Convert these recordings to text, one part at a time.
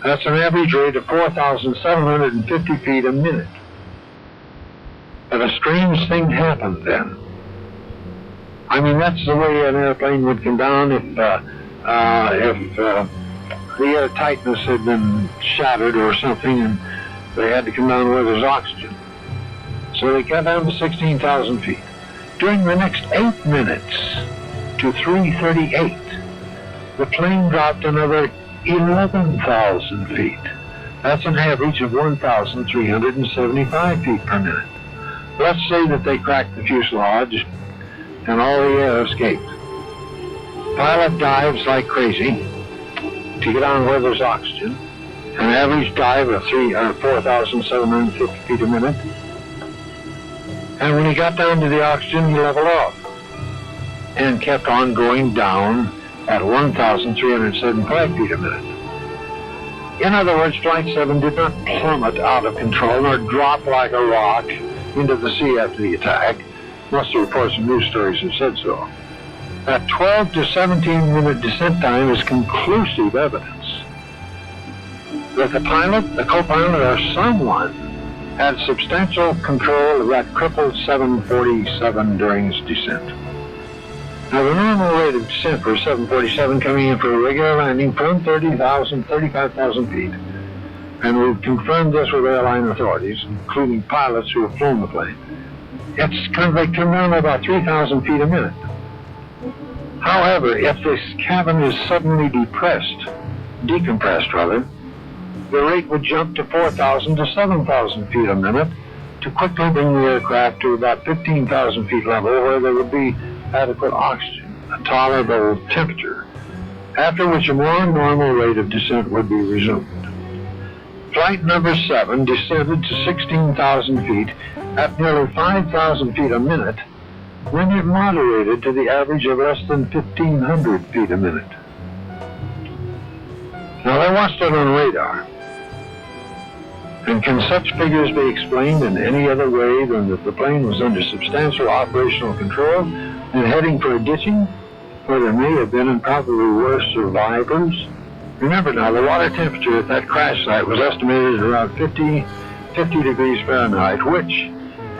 That's an average rate of 4,750 feet a minute. But a strange thing happened then. I mean, that's the way an airplane would come down if the air tightness had been shattered or something, and they had to come down where there's oxygen. So they got down to 16,000 feet. During the next 8 minutes to 3:38, the plane dropped another 11,000 feet. That's an average of 1,375 feet per minute. Let's say that they cracked the fuselage and all the air escaped. Pilot dives like crazy to get on where there's oxygen, an average dive of 4,750 feet a minute. And when he got down to the oxygen, he leveled off and kept on going down at 1,375 feet a minute. In other words, Flight 7 did not plummet out of control nor drop like a rock into the sea after the attack. Most of the reports and news stories have said so. That 12 to 17 minute descent time is conclusive evidence that the pilot, the co-pilot, or someone had substantial control of that crippled 747 during its descent. Now, the normal rate of descent for a 747 coming in for a regular landing from 35,000 feet, and we've confirmed this with airline authorities, including pilots who have flown the plane, it's kind of like coming down to about 3,000 feet a minute. However, if this cabin is suddenly decompressed, the rate would jump to 4,000 to 7,000 feet a minute to quickly bring the aircraft to about 15,000 feet level, where there would be adequate oxygen, a tolerable temperature, after which a more normal rate of descent would be resumed. Flight number 7 descended to 16,000 feet at nearly 5,000 feet a minute, when it moderated to the average of less than 1,500 feet a minute. Now, they watched it on radar. And can such figures be explained in any other way than that the plane was under substantial operational control and heading for a ditching, where there may have been and probably were survivors? Remember now, the water temperature at that crash site was estimated at around 50 degrees Fahrenheit, which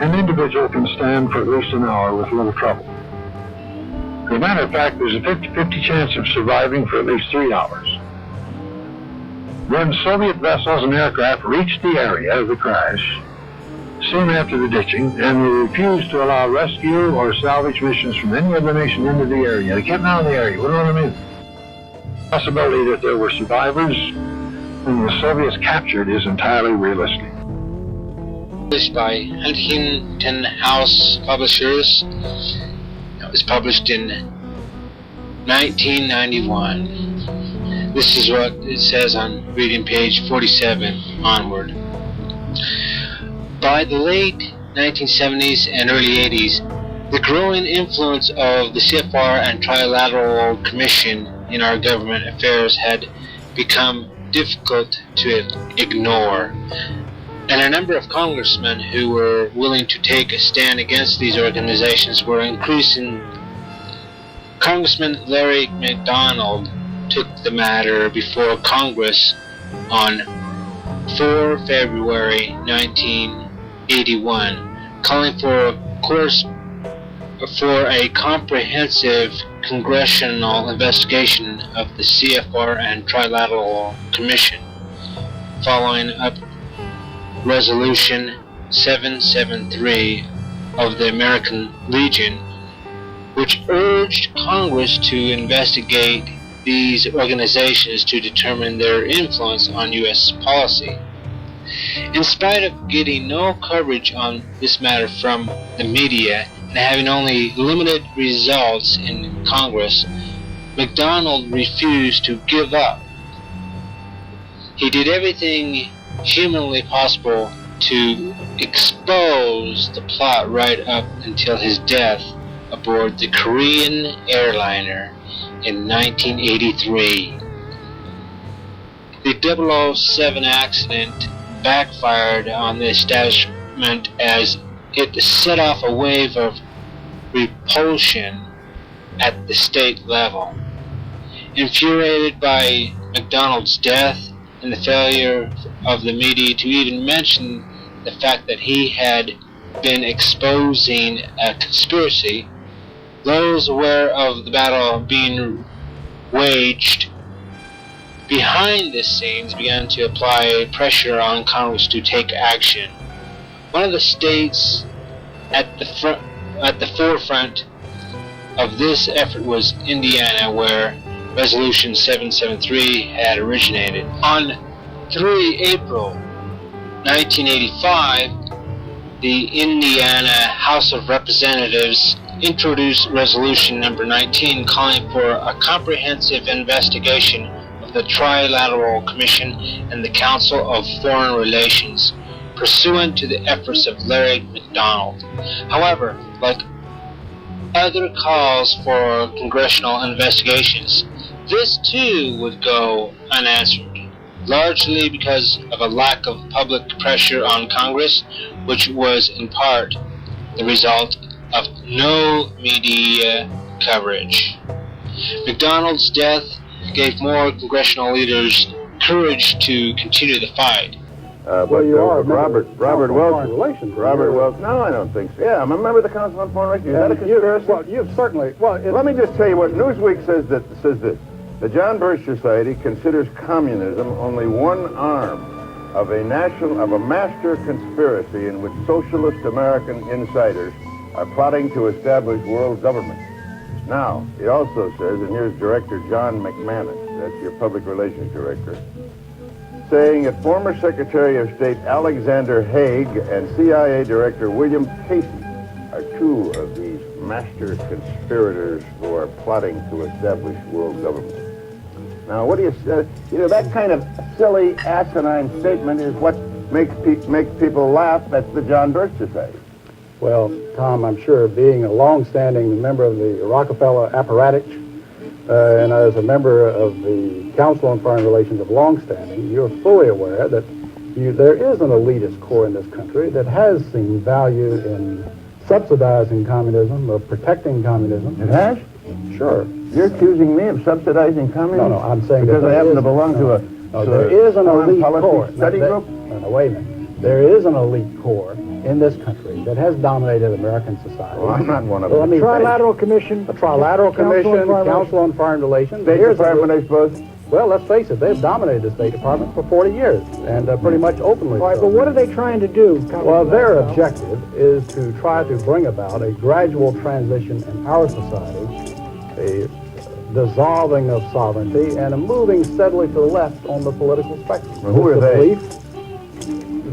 an individual can stand for at least an hour with little trouble. As a matter of fact, there's a 50-50 chance of surviving for at least 3 hours. When Soviet vessels and aircraft reached the area of the crash soon after the ditching, and we refused to allow rescue or salvage missions from any other nation into the area, they kept out of the area. What do I mean? The possibility that there were survivors whom the Soviets captured is entirely realistic. Published by Huntington House Publishers. It was published in 1991. This is what it says on reading page 47 onward. By the late 1970s and early 80s, the growing influence of the CFR and Trilateral Commission in our government affairs had become difficult to ignore, and a number of congressmen who were willing to take a stand against these organizations were increasing. Congressman Larry McDonald took the matter before Congress on 4 February 1981, calling for a comprehensive congressional investigation of the CFR and Trilateral Commission, following up Resolution 773 of the American Legion, which urged Congress to investigate these organizations to determine their influence on U.S. policy. In spite of getting no coverage on this matter from the media and having only limited results in Congress, McDonald refused to give up. He did everything humanly possible to expose the plot right up until his death aboard the Korean airliner in 1983. The 007 accident backfired on the establishment as it set off a wave of repulsion at the state level. Infuriated by McDonald's death and the failure of the media to even mention the fact that he had been exposing a conspiracy, those aware of the battle being waged behind the scenes began to apply pressure on Congress to take action. One of the states at the forefront of this effort was Indiana, where Resolution 773 had originated. On 3 April 1985, the Indiana House of Representatives introduced Resolution number 19, calling for a comprehensive investigation of the Trilateral Commission and the Council of Foreign Relations, pursuant to the efforts of Larry McDonald. However, like other calls for congressional investigations, this too would go unanswered, largely because of a lack of public pressure on Congress, which was in part the result of no media coverage. McDonald's death gave more congressional leaders courage to continue the fight. Well, you are Robert Wilson. Robert Wilson. No, I don't think so. Yeah, I'm a member of the Council on Foreign Relations. Is that a conspiracy? Well, you've certainly. Well, let me just tell you what Newsweek says this. The John Birch Society considers communism only one arm of a master conspiracy in which socialist American insiders are plotting to establish world government. Now, it also says, and here's Director John McManus, that's your public relations director, saying that former Secretary of State Alexander Haig and CIA Director William Casey are two of these master conspirators who are plotting to establish world government. Now, what do you say? That kind of silly, asinine statement is what makes people laugh. That's the John Birch Society. Well, Tom, I'm sure being a long-standing member of the Rockefeller apparatus and as a member of the Council on Foreign Relations of longstanding, you're fully aware that there is an elitist core in this country that has seen value in subsidizing communism or protecting communism. It has? Sure. You're accusing me of subsidizing communism? No, I'm saying because I happen to belong to a there is an elite core study group. No, wait a minute. There is an elite core in this country that has dominated American society. Well, I'm not one of them. The Trilateral Commission. The Trilateral Commission, Council on Foreign Relations. State Department, I suppose. Well, let's face it, they've dominated the State Department for 40 years, and pretty much openly. All right, so. but what are they trying to do? Well, their objective is to try to bring about a gradual transition in our society, a dissolving of sovereignty, and a moving steadily to the left on the political spectrum. Well, who are they?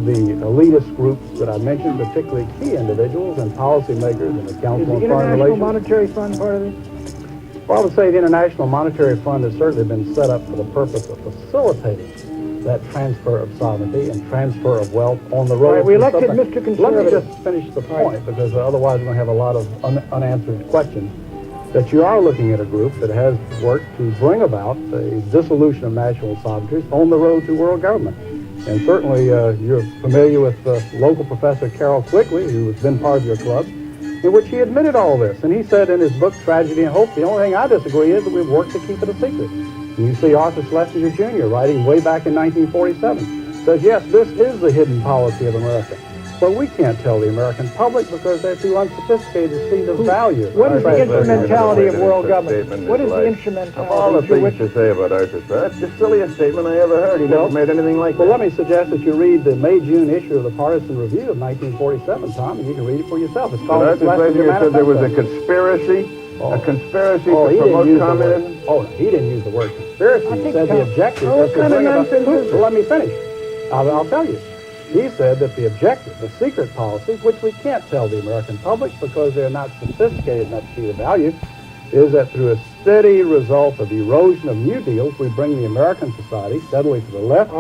The elitist groups that I mentioned, particularly key individuals and policymakers in the Council on Foreign Relations. Is the International Monetary Fund part of this? Well, I would say the International Monetary Fund has certainly been set up for the purpose of facilitating that transfer of sovereignty and transfer of wealth on the road. Right, we elected Mr. Conservative. Let me just finish the point, because otherwise we're going to have a lot of unanswered questions. That you are looking at a group that has worked to bring about a dissolution of national sovereignty on the road to world government. And certainly you're familiar with local Professor Carroll Quigley, who has been part of your club, in which he admitted all this. And he said in his book, Tragedy and Hope, the only thing I disagree is that we've worked to keep it a secret. And you see Arthur Schlesinger Jr. writing way back in 1947, says, yes, this is the hidden policy of America. But we can't tell the American public because they're too unsophisticated to see the value. What is the instrumentality of world government? What is the instrumentality? Of all the things to say about Arthur, that's the silliest statement I ever heard. He never made anything like that. Well, let me suggest that you read the May-June issue of the Partisan Review of 1947, Tom, and you can read it for yourself. It's called Arthur Schlesinger said there was a conspiracy to promote communism. He didn't use the word conspiracy. He said the objective was to bring about... Well, let me finish. I'll tell you. He said that the objective, the secret policy, which we can't tell the American public because they're not sophisticated enough to see the value, is that through a steady result of erosion of New Deals, we bring the American society steadily to the left,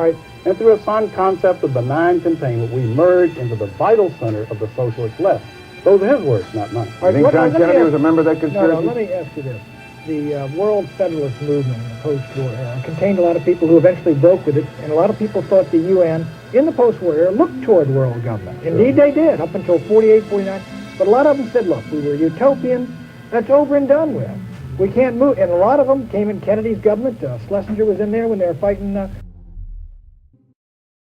and through a sound concept of benign containment, we merge into the vital center of the socialist left. Those are his words, not mine. You think John Kennedy was a member of that conspiracy? No, let me ask you this. The World Federalist Movement in the post-war era contained a lot of people who eventually broke with it, and a lot of people thought the UN, in the post-war era, looked toward world government. Indeed, they did, up until 48, 49. But a lot of them said, look, we were utopian. That's over and done with. We can't move. And a lot of them came in Kennedy's government. Schlesinger was in there when they were fighting